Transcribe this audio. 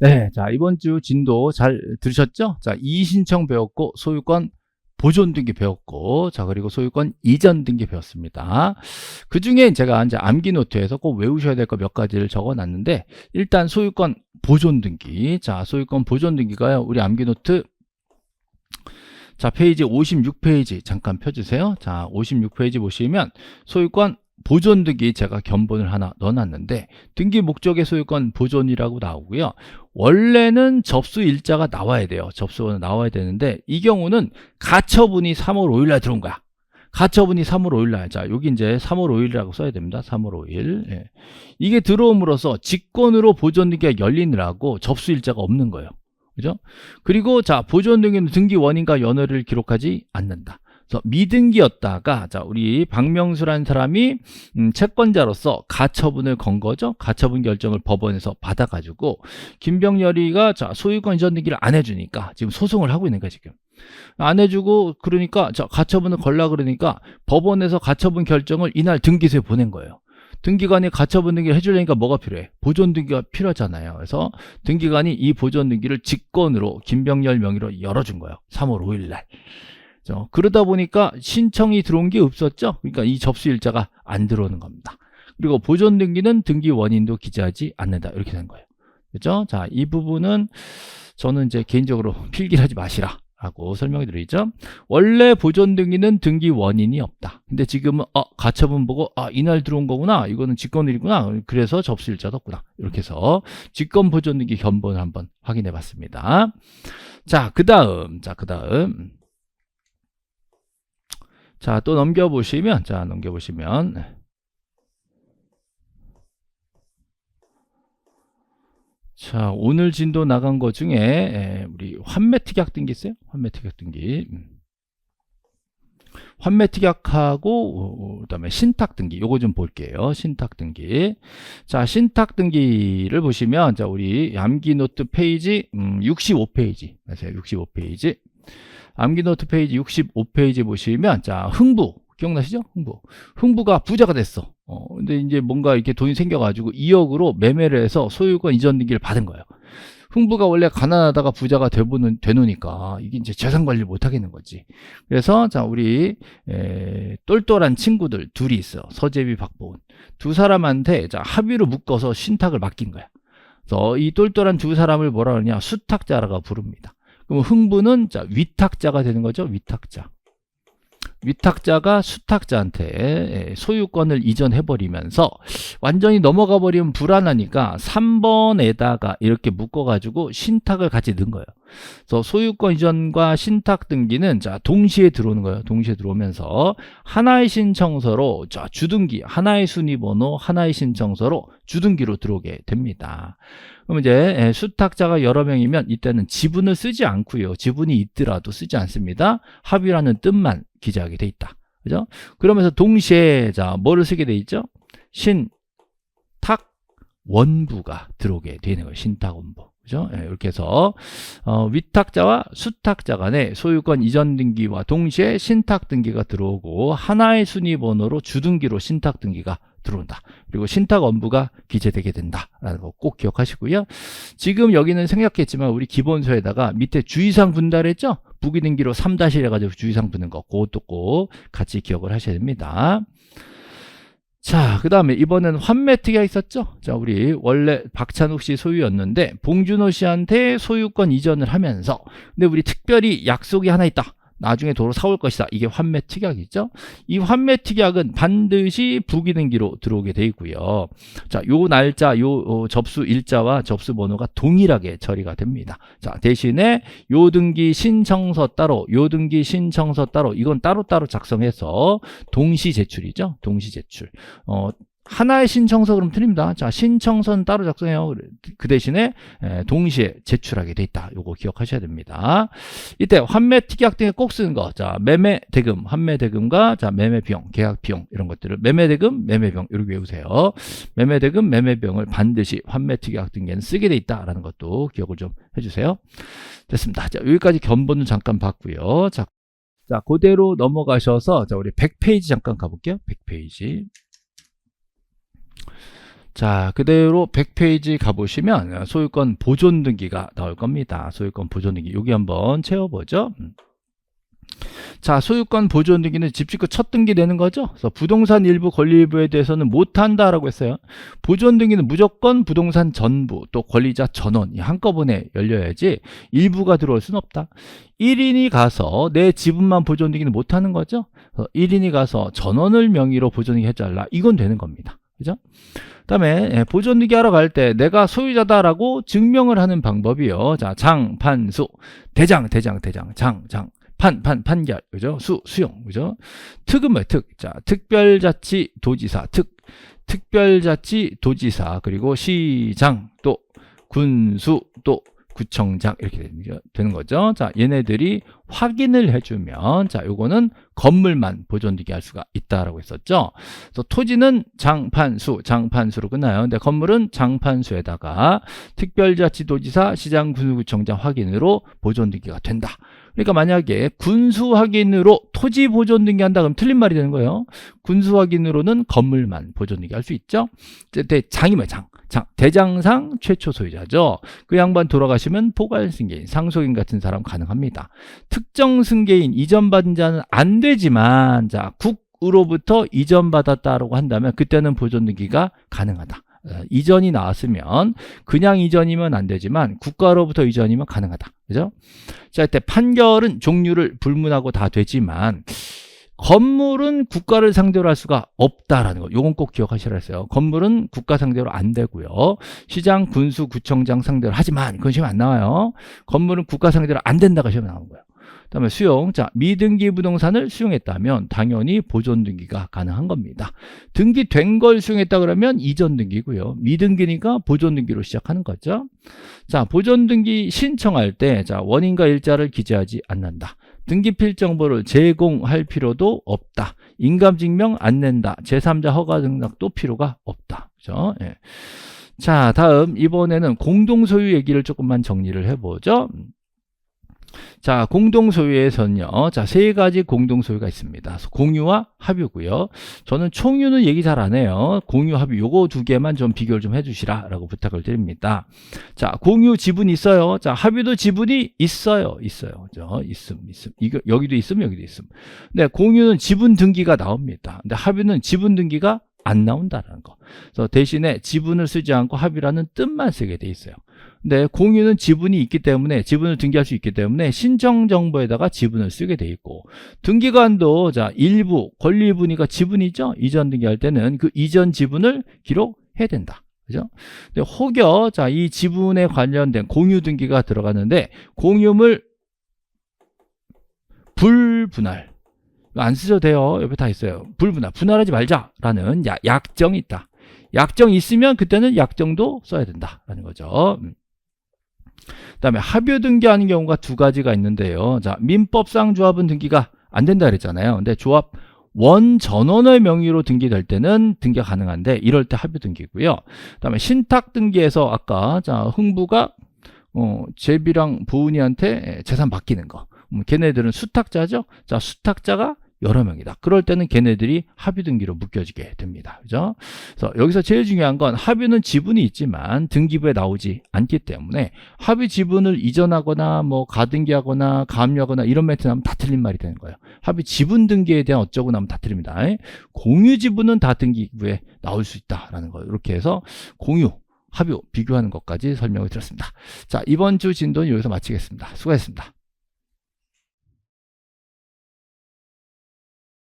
네, 자, 이번 주 진도 잘 들으셨죠? 자, 이의신청 배웠고, 소유권 보존 등기 배웠고, 자, 그리고 소유권 이전 등기 배웠습니다. 그 중에 제가 이제 암기 노트에서 꼭 외우셔야 될 거 몇 가지를 적어 놨는데, 일단 소유권 보존 등기. 자, 소유권 보존 등기가요, 우리 암기 노트, 자, 페이지 56페이지 잠깐 펴주세요. 자, 56페이지 보시면 소유권 보존 등기 제가 견본을 하나 넣어놨는데, 등기 목적의 소유권 보존이라고 나오고요. 원래는 접수 일자가 나와야 돼요. 접수가 나와야 되는데, 이 경우는 가처분이 3월 5일날 들어온 거야. 가처분이 3월 5일날. 자, 여기 이제 3월 5일이라고 써야 됩니다. 3월 5일. 예. 이게 들어옴으로써 직권으로 보존 등기가 열리느라고 접수 일자가 없는 거예요. 그죠? 그리고 자, 보존 등기는 등기 원인과 연월을 기록하지 않는다. 그래서 미등기였다가, 자, 우리 박명수라는 사람이 채권자로서 가처분을 건 거죠. 가처분 결정을 법원에서 받아가지고 김병렬이가 자, 소유권 이전 등기를 안 해주니까 지금 소송을 하고 있는 거야. 지금 안 해주고, 그러니까 자, 가처분을 걸라 그러니까 법원에서 가처분 결정을 이날 등기소에 보낸 거예요. 등기관이 가처분 등기를 해주려니까 뭐가 필요해? 보존 등기가 필요하잖아요. 그래서 등기관이 이 보존 등기를 직권으로 김병렬 명의로 열어준 거예요. 3월 5일 날. 그러다 보니까 신청이 들어온 게 없었죠. 그러니까 이 접수일자가 안 들어오는 겁니다. 그리고 보존 등기는 등기 원인도 기재하지 않는다. 이렇게 된 거예요. 그렇죠? 자, 이 부분은 저는 이제 개인적으로 필기하지 마시라 라고 설명해 드리죠. 원래 보존 등기는 등기 원인이 없다. 근데 지금은 가처분 보고 이날 들어온 거구나. 이거는 직권일이구나. 그래서 접수일자도 없구나. 이렇게 해서 직권 보존 등기 견본을 한번 확인해 봤습니다. 자, 그다음. 자, 또 넘겨보시면, 자, 오늘 진도 나간 것 중에, 우리 환매특약 등기 있어요? 환매특약 등기. 환매특약하고, 그 다음에 신탁등기. 요거 좀 볼게요. 신탁등기. 자, 신탁등기를 보시면, 자, 우리 암기노트 페이지, 65페이지. 맞아요. 65페이지. 암기노트 페이지 65페이지 보시면, 자, 흥부. 기억나시죠? 흥부가 부자가 됐어. 근데 이제 뭔가 이렇게 돈이 생겨가지고 2억으로 매매를 해서 소유권 이전 등기를 받은 거예요. 흥부가 원래 가난하다가 부자가 되노니까 이게 이제 재산 관리를 못 하겠는 거지. 그래서 자, 우리 똘똘한 친구들 둘이 있어. 서재비, 박보은. 두 사람한테 자, 합의로 묶어서 신탁을 맡긴 거야. 그래서 이 똘똘한 두 사람을 뭐라 그러냐? 수탁자라고 부릅니다. 그럼 흥부는 자, 위탁자가 되는 거죠. 위탁자가 수탁자한테 소유권을 이전해버리면서 완전히 넘어가 버리면 불안하니까 3번에다가 이렇게 묶어가지고 신탁을 같이 넣은 거예요. 그래서 소유권 이전과 신탁 등기는 자, 동시에 들어오는 거예요. 동시에 들어오면서 하나의 신청서로 자, 주등기, 하나의 순위번호, 하나의 신청서로 주등기로 들어오게 됩니다. 그럼 이제 수탁자가 여러 명이면 이때는 지분을 쓰지 않고요. 지분이 있더라도 쓰지 않습니다. 합의라는 뜻만 기재하게 돼 있다. 그죠? 그러면서 동시에 자, 뭐를 쓰게 돼 있죠? 신탁 원부가 들어오게 되는 거예요. 신탁 원부. 그죠? 이렇게 해서 위탁자와 수탁자 간의 소유권 이전 등기와 동시에 신탁 등기가 들어오고 하나의 순위 번호로 주등기로 신탁 등기가 들어온다. 그리고 신탁 원부가 기재되게 된다라는 거 꼭 기억하시고요. 지금 여기는 생략했지만 우리 기본서에다가 밑에 주의사항 분달했죠? 부기등기로 3-1 해가지고 주의사항 붙는 거 그것도 꼭 같이 기억을 하셔야 됩니다. 자, 그 다음에 이번에는 환매특약이 있었죠? 자, 우리 원래 박찬욱 씨 소유였는데 봉준호 씨한테 소유권 이전을 하면서 근데 우리 특별히 약속이 하나 있다. 나중에 도로 사올 것이다. 이게 환매특약이죠. 이 환매특약은 반드시 부기등기로 들어오게 돼 있고요. 자, 요 날짜, 요 접수 일자와 접수 번호가 동일하게 처리가 됩니다. 자, 대신에 요 등기 신청서 따로, 요 등기 신청서 따로, 이건 따로따로 작성해서 동시 제출이죠. 동시 제출. 하나의 신청서 그럼 틀립니다. 자, 신청서는 따로 작성해요. 그 대신에 동시에 제출하게 돼 있다. 요거 기억하셔야 됩니다. 이때 환매 특약 등에 꼭 쓰는 거. 자, 매매 대금, 환매 대금과 자, 매매 비용, 계약 비용 이런 것들을 매매 대금, 매매 비용 이렇게 외우세요. 매매 대금, 매매 비용을 반드시 환매 특약 등에는 쓰게 돼 있다라는 것도 기억을 좀 해주세요. 됐습니다. 자, 여기까지 견본은 잠깐 봤고요. 자, 그대로 넘어가셔서 자, 우리 100페이지 잠깐 가볼게요. 100페이지. 자, 그대로 100페이지 가보시면 소유권 보존 등기가 나올 겁니다. 소유권 보존 등기. 여기 한번 채워보죠. 자, 소유권 보존 등기는 집주권 첫 등기 내는 거죠. 그래서 부동산 일부 권리 일부에 대해서는 못한다라고 했어요. 보존 등기는 무조건 부동산 전부 또 권리자 전원이 한꺼번에 열려야지 일부가 들어올 수는 없다. 1인이 가서 내 지분만 보존 등기는 못하는 거죠. 1인이 가서 전원을 명의로 보존 등기 해달라. 이건 되는 겁니다. 그죠? 그다음에 보존 등기 하러 갈 때 내가 소유자다라고 증명을 하는 방법이요. 자, 장, 판, 수, 대장, 장, 판결, 그죠? 수용, 그죠? 특은 뭐예요? 자, 특별자치도지사, 특별자치도지사, 그리고 시장, 또 군수, 또 구청장, 이렇게 되는 거죠. 자, 얘네들이 확인을 해주면, 자, 요거는 건물만 보존등기 할 수가 있다라고 했었죠. 그래서 토지는 장판수로 끝나요. 근데 건물은 장판수에다가 특별자치도지사, 시장, 군수, 구청장 확인으로 보존등기가 된다. 그러니까 만약에 군수 확인으로 토지 보존 등기 한다 그러면 틀린 말이 되는 거예요. 군수 확인으로는 건물만 보존 등기 할 수 있죠. 장이 뭐예요? 대장상 최초 소유자죠. 그 양반 돌아가시면 포괄 승계인, 상속인 같은 사람 가능합니다. 특정 승계인 이전받은 자는 안 되지만, 자, 국으로부터 이전받았다라고 한다면 그때는 보존 등기가 가능하다. 이전이 나왔으면 그냥 이전이면 안 되지만 국가로부터 이전이면 가능하다. 그죠? 자, 이때 판결은 종류를 불문하고 다 되지만 건물은 국가를 상대로 할 수가 없다라는 거. 요건 꼭 기억하시라 했어요. 건물은 국가 상대로 안 되고요. 시장, 군수, 구청장 상대로 하지만 그건 시험 안 나와요. 건물은 국가 상대로 안 된다가 시험 나온 거예요. 그다음에 수용. 자, 미등기 부동산을 수용했다면 당연히 보존 등기가 가능한 겁니다. 등기된 걸 수용했다 그러면 이전 등기고요. 미등기니까 보존 등기로 시작하는 거죠. 자, 보존 등기 신청할 때, 자, 원인과 일자를 기재하지 않는다. 등기필 정보를 제공할 필요도 없다. 인감증명 안 낸다. 제3자 허가 등락도 필요가 없다. 그죠? 예. 자, 다음 이번에는 공동소유 얘기를 조금만 정리를 해보죠. 자, 공동소유에서는요, 자, 세 가지 공동소유가 있습니다. 공유와 합유고요. 저는 총유는 얘기 잘 안 해요. 공유, 합유, 요거 두 개만 좀 비교를 좀 해주시라 라고 부탁을 드립니다. 자, 공유 지분이 있어요. 자, 합유도 지분이 있어요. 그죠? 있음. 이거, 여기도 있음. 근데 공유는 지분 등기가 나옵니다. 근데 합유는 지분 등기가 안 나온다는 거. 그래서 대신에 지분을 쓰지 않고 합유라는 뜻만 쓰게 돼 있어요. 근데 공유는 지분이 있기 때문에 지분을 등기할 수 있기 때문에 신청 정보에다가 지분을 쓰게 돼 있고 등기관도 자 일부 권리분이가 지분이죠. 이전 등기할 때는 그 이전 지분을 기록해야 된다. 그죠? 근데 혹여 자 이 지분에 관련된 공유 등기가 들어가는데 공유물 불분할 안 쓰셔도 돼요. 옆에 다 있어요. 분할하지 말자라는 약정이 있다. 약정이 있으면 그때는 약정도 써야 된다라는 거죠. 그다음에 합유 등기하는 경우가 두 가지가 있는데요. 자, 민법상 조합은 등기가 안 된다 그랬잖아요. 근데 조합 원 전원의 명의로 등기될 때는 등기가 가능한데 이럴 때 합유 등기고요. 그다음에 신탁 등기에서 아까 자 흥부가 제비랑 보은이한테 재산 맡기는 거. 걔네들은 수탁자죠. 자, 수탁자가 여러 명이다. 그럴 때는 걔네들이 합유 등기로 묶여지게 됩니다. 그죠? 그래서 여기서 제일 중요한 건 합유는 지분이 있지만 등기부에 나오지 않기 때문에 합유 지분을 이전하거나 뭐 가등기하거나 가압류하거나 이런 멘트 나면 다 틀린 말이 되는 거예요. 합유 지분 등기에 대한 어쩌고 나면 다 틀립니다. 공유 지분은 다 등기부에 나올 수 있다라는 거예요. 이렇게 해서 공유, 합유 비교하는 것까지 설명을 드렸습니다. 자, 이번 주 진도는 여기서 마치겠습니다. 수고하셨습니다.